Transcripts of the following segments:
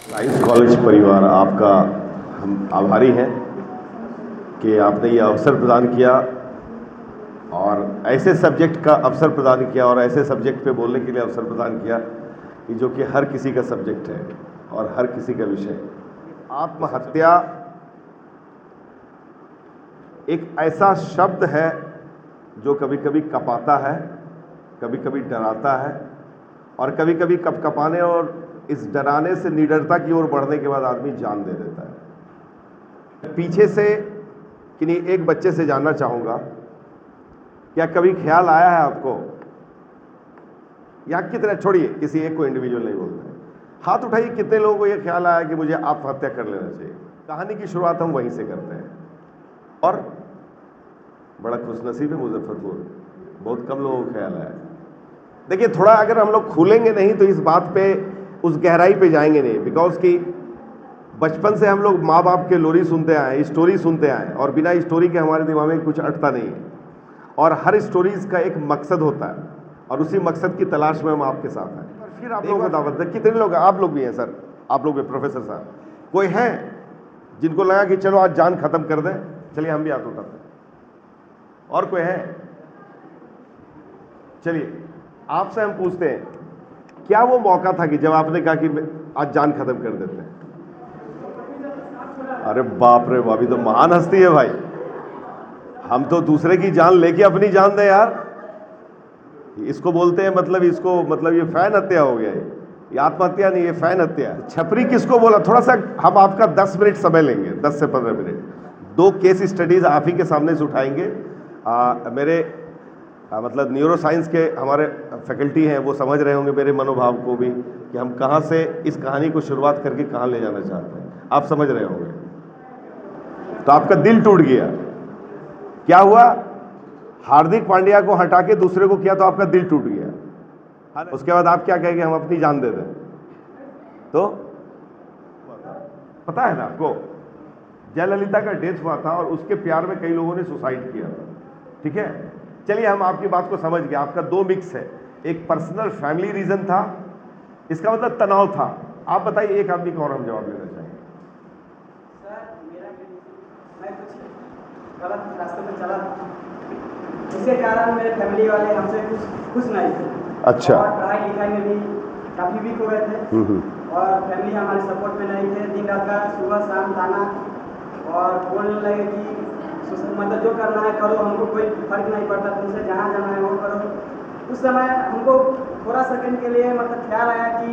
Science college परिवार आपका हम आभारी हैं कि आपने ये अवसर प्रदान किया और ऐसे सब्जेक्ट का अवसर प्रदान किया और ऐसे सब्जेक्ट पे बोलने के लिए अवसर प्रदान किया कि जो कि हर किसी का सब्जेक्ट है और हर किसी का विषय है। आत्महत्या एक ऐसा शब्द है जो कभी कभी कपाता है, कभी कभी डराता है और कभी कभी कपकपाने और इस डराने से निडरता की ओर बढ़ने के बाद आदमी जान दे देता है। पीछे से किन्हीं एक बच्चे से जानना चाहूंगा, क्या कभी ख्याल आया है आपको, या कितने, छोड़िए किसी एक को इंडिविजुअल नहीं बोलते, हाथ उठाइए कितने लोगों को यह ख्याल आया कि मुझे आत्महत्या कर लेना चाहिए। कहानी की शुरुआत हम वहीं से करते हैं और बड़ा खुशनसीब है मुजफ्फरपुर, बहुत कम लोगों को ख्याल आया। देखिए, थोड़ा अगर हम लोग खुलेंगे नहीं तो इस बात पे, उस गहराई पे जाएंगे नहीं, बिकॉज कि बचपन से हम लोग माँ बाप के लोरी सुनते आए, स्टोरी सुनते आए और बिना स्टोरी के हमारे दिमाग में कुछ अटता नहीं है और हर स्टोरीज का एक मकसद होता है और उसी मकसद की तलाश में हम आपके साथ हैं। फिर आप लोगों को दावत दें, कितने लोग, आप लोग भी हैं सर, आप लोग भी, प्रोफेसर साहब, कोई हैं जिनको लगा कि चलो आज जान खत्म कर दें, चलिए हम भी हाथ उठाते हैं, और कोई है? चलिए आपसे हम पूछते हैं, क्या वो मौका था कि जब आपने कहा कि आज जान खत्म कर देते हैं? अरे बाप रे, अभी तो महान हस्ती है भाई, हम तो दूसरे की जान लेके अपनी जान दे यार, इसको बोलते हैं, मतलब इसको, मतलब ये फैन हत्या हो गया, ये आत्महत्या नहीं, ये फैन हत्या। छपरी किसको बोला? थोड़ा सा हम आपका 10 मिनट समय लेंगे, 10 से 15 मिनट, 2 केस स्टडीज आप ही के सामने से उठाएंगे। मेरे मतलब न्यूरो साइंस के हमारे फैकल्टी हैं, वो समझ रहे होंगे मेरे मनोभाव को भी कि हम कहाँ से इस कहानी को शुरुआत करके कहाँ ले जाना चाहते हैं, आप समझ रहे होंगे। तो आपका दिल टूट गया, क्या हुआ? हार्दिक पांड्या को हटा के दूसरे को किया तो आपका दिल टूट गया। उसके बाद आप क्या कहेंगे, हम अपनी जान दे दें? तो पता है ना आपको, जयललिता का डेथ हुआ था और उसके प्यार में कई लोगों ने सुसाइड किया था, ठीक है। चलिए हम आपकी बात को समझ गए, आपका 2 मिक्स है, एक पर्सनल फैमिली रीजन था, इसका मतलब तनाव था। आप बताइए एक आदमी को और हम जवाब देना चाहेंगे। सर मेरा मैं कुछ गलत रास्ते पर चला, इसके कारण मेरे फैमिली वाले हमसे कुछ खुश नहीं थे। अच्छा। और पढ़ाई लिखाई में भी काफ़ी वीक हो गए थे और फैमिली हमारे सपोर्ट में नहीं थे। दिन रात का सुबह शाम ताना और बोलने लगे कि मतलब जो करना है करो, हमको कोई फर्क नहीं पड़ता, तुमसे जहाँ जाना है वो करो। उस समय हमको थोड़ा सेकंड के लिए मतलब ख्याल आया कि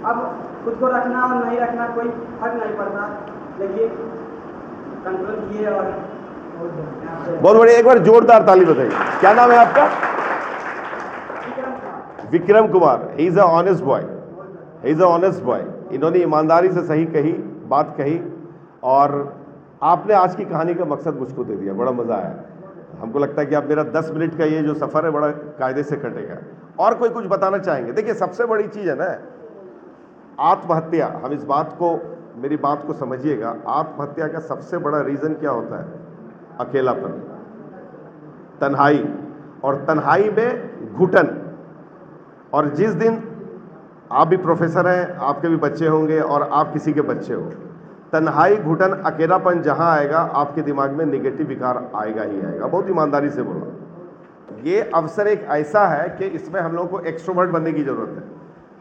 अब खुद को रखना और नहीं रखना कोई फर्क नहीं पड़ता, लेकिन कंट्रोल किए और बहुत बढ़िया, एक बार जोरदार ताली बताइए। क्या नाम है आपका? Vikram Kumar. He is a honest boy, he is a honest boy. इन्होंने ईमानदारी से सही कही, बात कही और आपने आज की कहानी का मकसद मुझको दे दिया, बड़ा मजा आया। हमको लगता है कि आप मेरा 10 मिनट का ये जो सफर है बड़ा कायदे से कटेगा। और कोई कुछ बताना चाहेंगे? देखिए, सबसे बड़ी चीज है ना आत्महत्या, हम इस बात को, मेरी बात को समझिएगा, आत्महत्या का सबसे बड़ा रीजन क्या होता है? अकेलापन, तन्हाई, और तन्हाई में घुटन। और जिस दिन आप भी प्रोफेसर हैं, आपके भी बच्चे होंगे और आप किसी के बच्चे हो, तन्हाई, घुटन, अकेलापन जहां आएगा आपके दिमाग में नेगेटिव विकार आएगा ही आएगा। बहुत ईमानदारी से बोला। ये अवसर एक ऐसा है कि इसमें हम लोगों को एक्सट्रोवर्ट बनने की जरूरत है,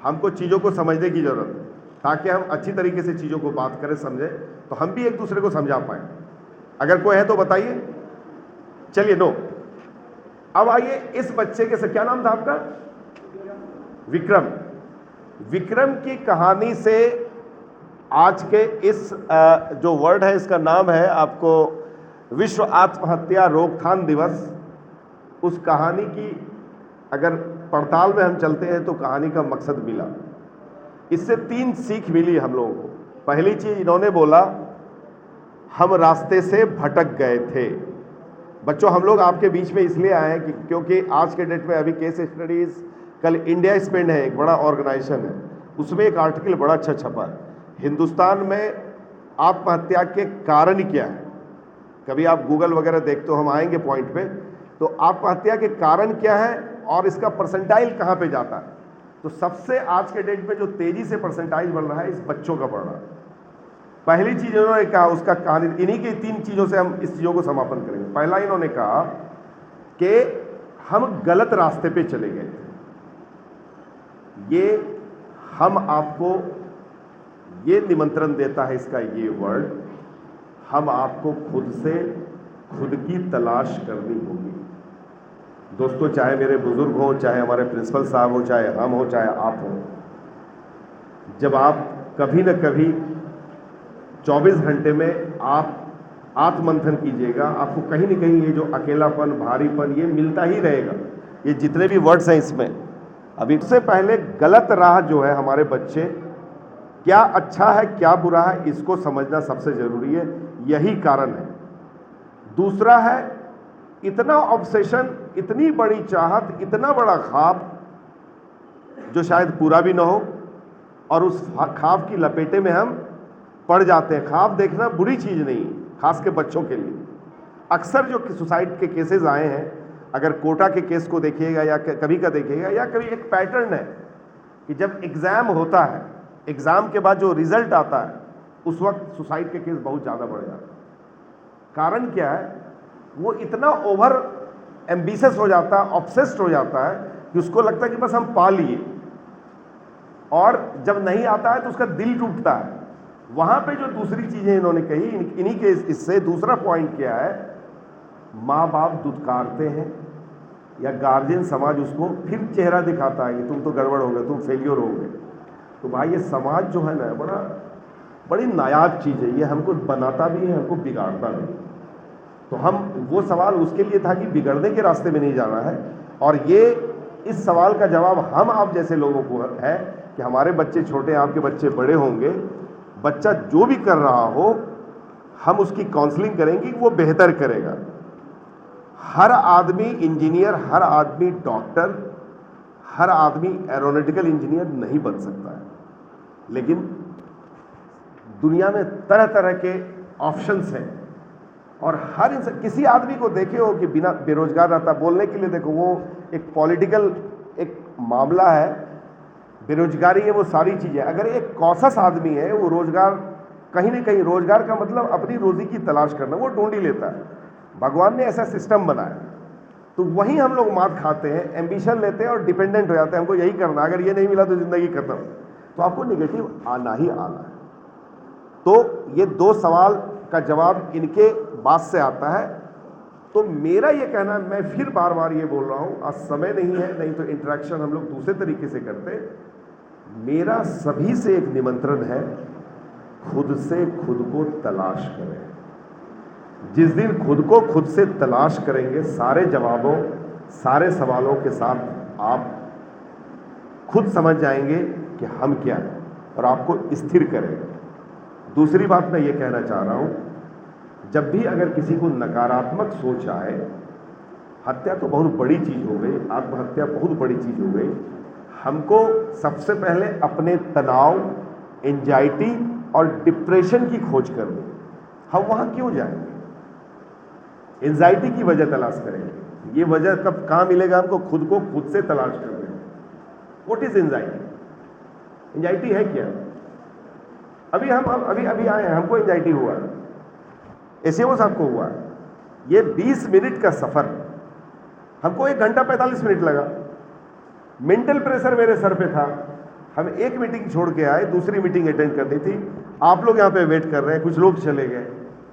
हमको चीज़ों को समझने की जरूरत है, ताकि हम अच्छी तरीके से चीज़ों को बात करें, समझें, तो हम भी एक दूसरे को समझा पाए। अगर कोई है तो बताइए। चलिए, नो। अब आइए इस बच्चे के से, क्या नाम था आपका? विक्रम। विक्रम की कहानी से आज के इस जो वर्ड है, इसका नाम है आपको विश्व आत्महत्या रोकथाम दिवस। उस कहानी की अगर पड़ताल में हम चलते हैं तो कहानी का मकसद मिला, इससे 3 सीख मिली हम लोगों को। पहली चीज, इन्होंने बोला हम रास्ते से भटक गए थे। बच्चों, हम लोग आपके बीच में इसलिए आए हैं कि क्योंकि आज के डेट में अभी केस स्टडीज, कल इंडिया स्पेंड है, एक बड़ा ऑर्गेनाइजेशन है, उसमें एक आर्टिकल बड़ा अच्छा छपा है, हिंदुस्तान में आत्महत्या के कारण क्या है। कभी आप गूगल वगैरह देखते हो, हम आएंगे पॉइंट पे, तो आत्महत्या के कारण क्या है और इसका परसेंटाइल कहाँ पे जाता है। तो सबसे आज के डेट में जो तेजी से परसेंटाइज बढ़ रहा है इस बच्चों का बढ़ रहा है। पहली चीज इन्होंने कहा, उसका कहानी इन्हीं की 3 चीजों से हम इस चीजों को समापन करेंगे। पहला इन्होंने कहा कि हम गलत रास्ते पे चले गए थे। ये हम आपको ये निमंत्रण देता है इसका ये वर्ड, हम आपको खुद से खुद की तलाश करनी होगी। दोस्तों, चाहे मेरे बुजुर्ग हो, चाहे हमारे प्रिंसिपल साहब हो, चाहे हम हो, चाहे आप हो, जब आप कभी न कभी 24 घंटे में आप आत्ममंथन कीजिएगा, आपको कहीं न कहीं ये जो अकेलापन, भारीपन ये मिलता ही रहेगा। ये जितने भी वर्ड्स हैं इसमें, अभी सबसे पहले गलत राह जो है हमारे बच्चे, क्या अच्छा है क्या बुरा है इसको समझना सबसे जरूरी है, यही कारण है। दूसरा है इतना ऑब्सेशन, इतनी बड़ी चाहत, इतना बड़ा ख्वाब जो शायद पूरा भी ना हो, और उस ख्वाब की लपेटे में हम पड़ जाते हैं। ख्वाब देखना बुरी चीज़ नहीं, खास के बच्चों के लिए। अक्सर जो सुसाइड के केसेस आए हैं, अगर कोटा के केस को देखिएगा या कभी का देखिएगा, या कभी एक पैटर्न है कि जब एग्ज़ाम होता है, एग्ज़ाम के बाद जो रिजल्ट आता है उस वक्त सुसाइड के केस बहुत ज़्यादा बढ़ जाते हैं। कारण क्या है? वो इतना ओवर एम्बिशियस हो जाता है, ऑब्सेस्ड हो जाता है कि उसको लगता है कि बस हम पा लिए, और जब नहीं आता है तो उसका दिल टूटता है। वहां पे जो दूसरी चीजें इन्होंने कही, इन्हीं के इससे दूसरा पॉइंट क्या है, माँ बाप दुत्कारते हैं या गार्जियन समाज उसको फिर चेहरा दिखाता है कि तुम तो गड़बड़ हो गए, तुम फेलियर हो गए। तो भाई ये समाज जो है ना, बड़ी नायाब चीज़ है, ये हमको बनाता भी है, हमको बिगाड़ता भी। तो हम वो सवाल उसके लिए था कि बिगड़ने के रास्ते में नहीं जाना है, और ये इस सवाल का जवाब हम आप जैसे लोगों को है कि हमारे बच्चे छोटे, आपके बच्चे बड़े होंगे, बच्चा जो भी कर रहा हो हम उसकी काउंसलिंग करेंगे कि वो बेहतर करेगा। हर आदमी इंजीनियर, हर आदमी डॉक्टर, हर आदमी एरोनॉटिकल इंजीनियर नहीं बन सकता है, लेकिन दुनिया में तरह तरह के ऑप्शंस हैं, और हर इंसान, किसी आदमी को देखे हो कि बिना बेरोजगार रहता, बोलने के लिए देखो वो एक पॉलिटिकल एक मामला है, बेरोजगारी है, वो सारी चीज़ें। अगर एक कॉशस आदमी है, वो रोजगार कहीं ना कहीं, रोजगार का मतलब अपनी रोजी की तलाश करना, वो ढूंढ ही लेता है। भगवान ने ऐसा सिस्टम बनाया, तो वहीं हम लोग मात खाते हैं, एम्बिशन लेते हैं और डिपेंडेंट हो जाते हैं, हमको यही करना, अगर ये नहीं मिला तो जिंदगी खत्म। तो आपको निगेटिव आना ही आना है। तो ये 2 सवाल का जवाब इनके बात से आता है। तो मेरा ये कहना, मैं फिर बार बार ये बोल रहा हूँ, आज समय नहीं है, नहीं तो इंटरेक्शन हम लोग दूसरे तरीके से करते। मेरा सभी से एक निमंत्रण है, खुद से खुद को तलाश करें। जिस दिन खुद को खुद से तलाश करेंगे, सारे जवाबों, सारे सवालों के साथ आप खुद समझ जाएंगे कि हम क्या हैं, और आपको स्थिर करेंगे। दूसरी बात मैं ये कहना चाह रहा हूँ, जब भी अगर किसी को नकारात्मक सोच आए, हत्या तो बहुत बड़ी चीज़ हो गई, आत्महत्या बहुत बड़ी चीज़ हो गई, हमको सबसे पहले अपने तनाव, एंजाइटी और डिप्रेशन की खोज करनी। हम वहाँ क्यों जाएंगे? एंजाइटी की वजह तलाश करेंगे। ये वजह कब कहाँ मिलेगा हमको? खुद को खुद से तलाश करने। What is anxiety? एंजाइटी है क्या? अभी अभी आए हैं, हमको एंजाइटी हुआ, एसएमओ साहब को हुआ। ये 20 मिनट का सफर, हमको 1 घंटा 45 मिनट लगा। मेंटल प्रेशर मेरे सर पे था। हम एक मीटिंग छोड़ के आए, दूसरी मीटिंग अटेंड करनी थी, आप लोग यहाँ पे वेट कर रहे हैं, कुछ लोग चले गए,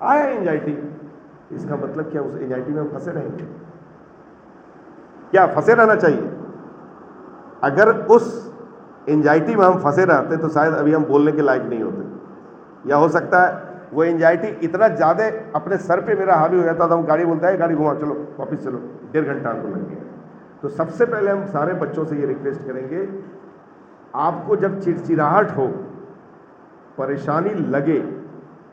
आया एंजाइटी। इसका मतलब क्या उस एंजाइटी में हम फंसे रहेंगे? क्या फंसे रहना चाहिए? अगर उस एंजाइटी में हम फंसे रहते तो शायद अभी हम बोलने के लायक नहीं होते, या हो सकता है वो एंजाइटी इतना ज़्यादा अपने सर पे मेरा हावी हो जाता था, हम गाड़ी बोलता है गाड़ी घुमा, चलो वापस चलो, 1.5 घंटा आपको लग गया। तो सबसे पहले हम सारे बच्चों से ये रिक्वेस्ट करेंगे, आपको जब चिड़चिड़ाहट हो, परेशानी लगे,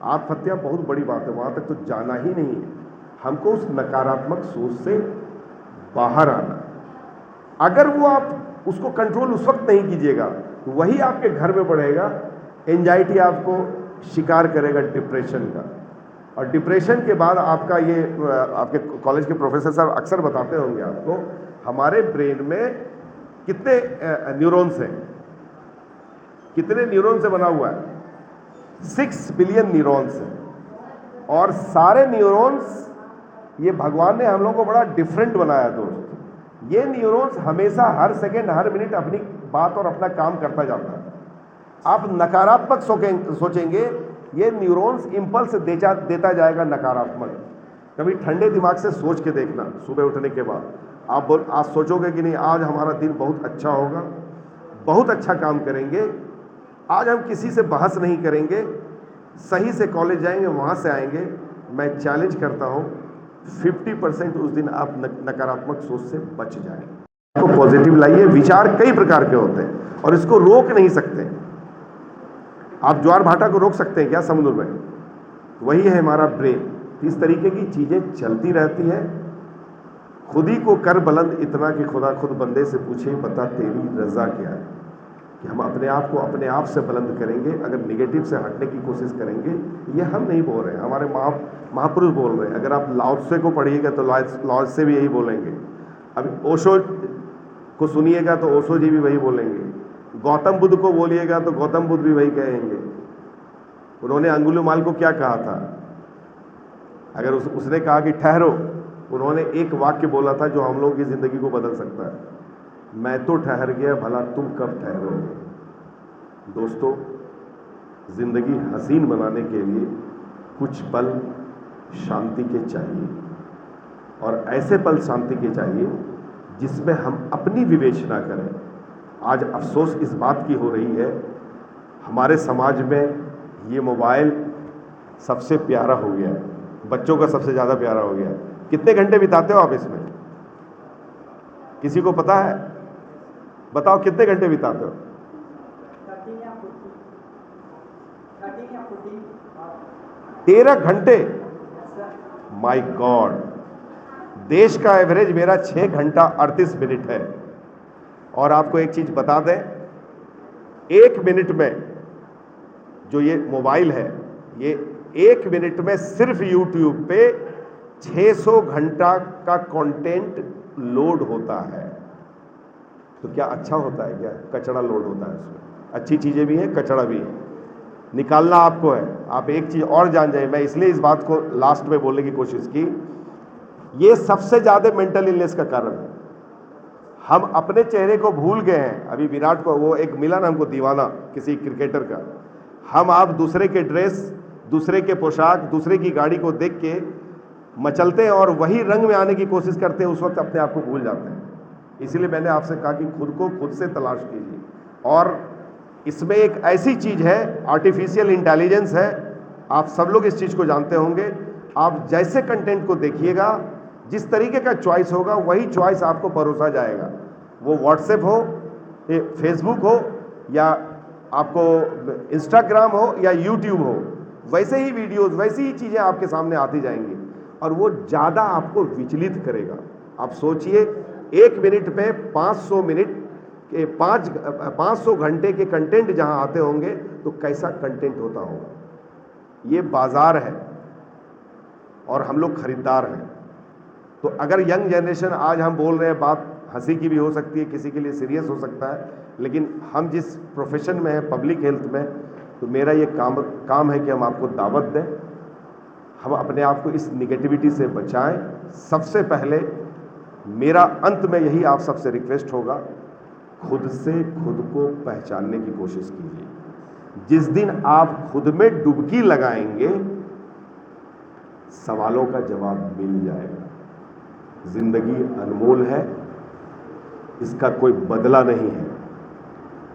आत्महत्या बहुत बड़ी बात है, वहाँ तक तो जाना ही नहीं है। हमको उस नकारात्मक सोच से बाहर आना। अगर वो आप उसको कंट्रोल उस वक्त नहीं कीजिएगा तो वही आपके घर में बढ़ेगा, एंजाइटी आपको शिकार करेगा डिप्रेशन का। और डिप्रेशन के बाद आपका ये, आपके कॉलेज के प्रोफेसर साहब अक्सर बताते होंगे आपको, हमारे ब्रेन में कितने न्यूरॉन्स हैं, कितने न्यूरॉन से बना हुआ है? 6 बिलियन न्यूरॉन्स हैं। और सारे न्यूरॉन्स, ये भगवान ने हम लोगों को बड़ा डिफरेंट बनाया दोस्त। ये न्यूरॉन्स हमेशा हर सेकेंड हर मिनट अपनी बात और अपना काम करता जाता है। आप नकारात्मक सोचेंगे, ये न्यूरॉन्स इंपल्स देता जाएगा नकारात्मक। कभी ठंडे दिमाग से सोच के देखना, सुबह उठने के बाद आप सोचोगे कि नहीं आज हमारा दिन बहुत अच्छा होगा, बहुत अच्छा काम करेंगे, आज हम किसी से बहस नहीं करेंगे, सही से कॉलेज जाएंगे, वहाँ से आएंगे। मैं चैलेंज करता हूँ 50% उस दिन आप नकारात्मक सोच से बच जाएंगे। तो पॉजिटिव लाइए। विचार कई प्रकार के होते हैं और इसको रोक नहीं सकते। आप ज्वार भाटा को रोक सकते हैं क्या समुद्र में? वही है हमारा ब्रेन। इस तरीके की चीज़ें चलती रहती हैं। खुद ही को कर बुलंद इतना कि खुदा खुद बंदे से पूछे बता तेरी रजा क्या है। कि हम अपने आप को अपने आप से बुलंद करेंगे। अगर निगेटिव से हटने की कोशिश करेंगे, ये हम नहीं बोल रहे हैं, हमारे महापुरुष बोल रहे हैं। अगर आप लाओ त्से को पढ़िएगा तो लाओ त्से भी यही बोलेंगे। अभी ओशो को सुनिएगा तो ओशो जी भी वही बोलेंगे। गौतम बुद्ध को बोलिएगा तो गौतम बुद्ध भी वही कहेंगे। उन्होंने अंगुलीमाल को क्या कहा था? अगर उसने कहा कि ठहरो, उन्होंने एक वाक्य बोला था जो हम लोगों की ज़िंदगी को बदल सकता है, मैं तो ठहर गया, भला तुम कब ठहरोगे। दोस्तों, ज़िंदगी हसीन बनाने के लिए कुछ पल शांति के चाहिए, और ऐसे पल शांति के चाहिए जिसमें हम अपनी विवेचना करें। आज अफसोस इस बात की हो रही है, हमारे समाज में ये मोबाइल सबसे प्यारा हो गया है, बच्चों का सबसे ज़्यादा प्यारा हो गया है। कितने घंटे बिताते हो आप इसमें? किसी को पता है? बताओ कितने घंटे बिताते हो? 13 घंटे। माय गॉड, देश का एवरेज मेरा 6 घंटा 38 मिनट है। और आपको एक चीज बता दें, 1 मिनट में जो ये मोबाइल है, ये 1 मिनट में सिर्फ यूट्यूब पे 600 घंटा का कंटेंट लोड होता है। तो क्या अच्छा होता है क्या? कचरा लोड होता है उसमें। अच्छी चीज़ें भी हैं, कचरा भी है, निकालना आपको है। आप एक चीज़ और जान जाए, मैं इसलिए इस बात को लास्ट में बोलने की कोशिश की, ये सबसे ज़्यादा मेंटल इलनेस का कारण है। हम अपने चेहरे को भूल गए हैं। अभी विराट को वो एक मिला ना हमको दीवाना किसी क्रिकेटर का, हम आप दूसरे के ड्रेस, दूसरे के पोशाक, दूसरे की गाड़ी को देख के मचलते हैं और वही रंग में आने की कोशिश करते हैं, उस वक्त अपने आप को भूल जाते हैं। इसीलिए मैंने आपसे कहा कि खुद को खुद से तलाश कीजिए। और इसमें एक ऐसी चीज़ है, आर्टिफिशियल इंटेलिजेंस है, आप सब लोग इस चीज़ को जानते होंगे। आप जैसे कंटेंट को देखिएगा, जिस तरीके का चॉइस होगा वही चॉइस आपको परोसा जाएगा। वो व्हाट्सएप हो, फेसबुक हो, या आपको इंस्टाग्राम हो, या यूट्यूब हो, वैसे ही वीडियोस, वैसी ही चीज़ें आपके सामने आती जाएंगी और वो ज़्यादा आपको विचलित करेगा। आप सोचिए, 1 मिनट में 500 मिनट के 500 घंटे के कंटेंट जहां आते होंगे तो कैसा कंटेंट होता होगा। ये बाजार है और हम लोग खरीदार हैं। तो अगर यंग जनरेशन, आज हम बोल रहे हैं, बात हंसी की भी हो सकती है, किसी के लिए सीरियस हो सकता है, लेकिन हम जिस प्रोफेशन में हैं, पब्लिक हेल्थ में, तो मेरा ये काम है कि हम आपको दावत दें, हम अपने आप को इस निगेटिविटी से बचाएं। सबसे पहले मेरा अंत में यही आप सबसे रिक्वेस्ट होगा, खुद से खुद को पहचानने की कोशिश कीजिए। जिस दिन आप खुद में डुबकी लगाएंगे, सवालों का जवाब मिल जाएगा। जिंदगी अनमोल है, इसका कोई बदला नहीं है।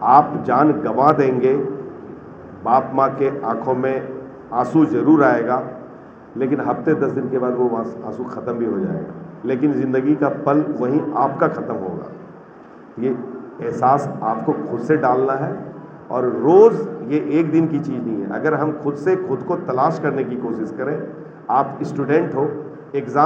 आप जान गंवा देंगे, बाप माँ के आंखों में आंसू जरूर आएगा, लेकिन हफ्ते 10 दिन के बाद वो आंसू ख़त्म भी हो जाएगा, लेकिन ज़िंदगी का पल वहीं आपका ख़त्म होगा। ये एहसास आपको खुद से डालना है, और रोज़ ये एक दिन की चीज़ नहीं है। अगर हम खुद से खुद को तलाश करने की कोशिश करें, आप स्टूडेंट हो, एग्ज़ाम